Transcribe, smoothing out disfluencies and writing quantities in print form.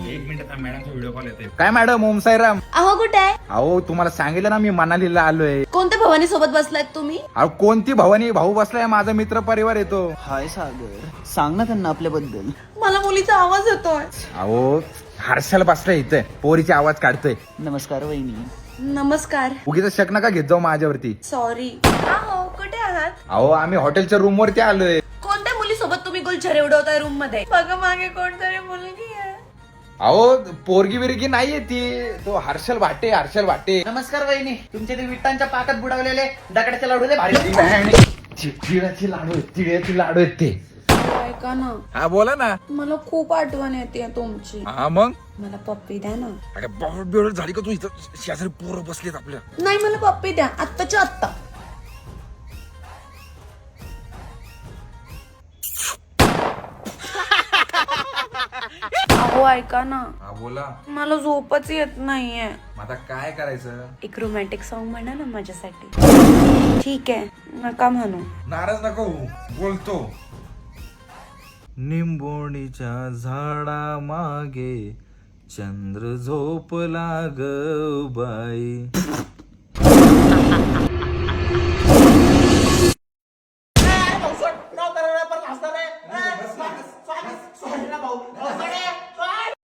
एक minute मॅडमचा video call येते. काय मॅडम ओम साईराम. अहो कुठे आहे? अहो तुम्हाला सांगितलं ना मी मनालीला आलोय. कोणत्या भवानी सोबत बसलायत तुम्ही? अहो कोणती भवानी, भाऊ बसलाय, माझा मित्र परिवार येतो. हाय सागर, सांग ना त्यांना आपल्याबद्दल. मला मुलीचा आवाज येतोय. अहो हर्षल बसलाय इथे, पोरीचा आवाज काढतोय. नमस्कार वहिनी. नमस्कार. उगीच शक नका घेत जाऊ माझ्यावरती. सॉरी. अहो कुठे आहात? अहो आम्ही हॉटेलच्या रूम वरती आलोय. कोणत्या मुलीसोबत तुम्ही गुलछरे उडवताय रूम मध्ये? बघा मागे कोणतरी मुलगी आहे. अहो पोरगी बिरगी नाहीये ती, तो हर्षल भाटे. नमस्कार वहिनी. तुमच्या ते विटांच्या पाकात बुडवलेले दगडाच्या लाडू दे भारी. तिळाची लाडू आहेत ते. ऐका ना, हा बोला ना. मला खूप आठवण येते तुमची. हा मग मला पप्पी द्या ना. बेळ झाली का तू? इथं शेजारी पोरं बसलेत आपल्या. नाही मला पप्पी द्या, आत्ताच्या आत्ता. अहो ऐका ना, हा बोला. मला झोपच येत नाहीये. आता काय करायचं? एक रोमॅन्टिक सॉन्ग म्हणा ना माझ्यासाठी. ठीक आहे, नका म्हणू. नाराज नको होऊ, बोलतो. निंबोणीच्या झाडा मागे चंद्र झोपला ग बाई.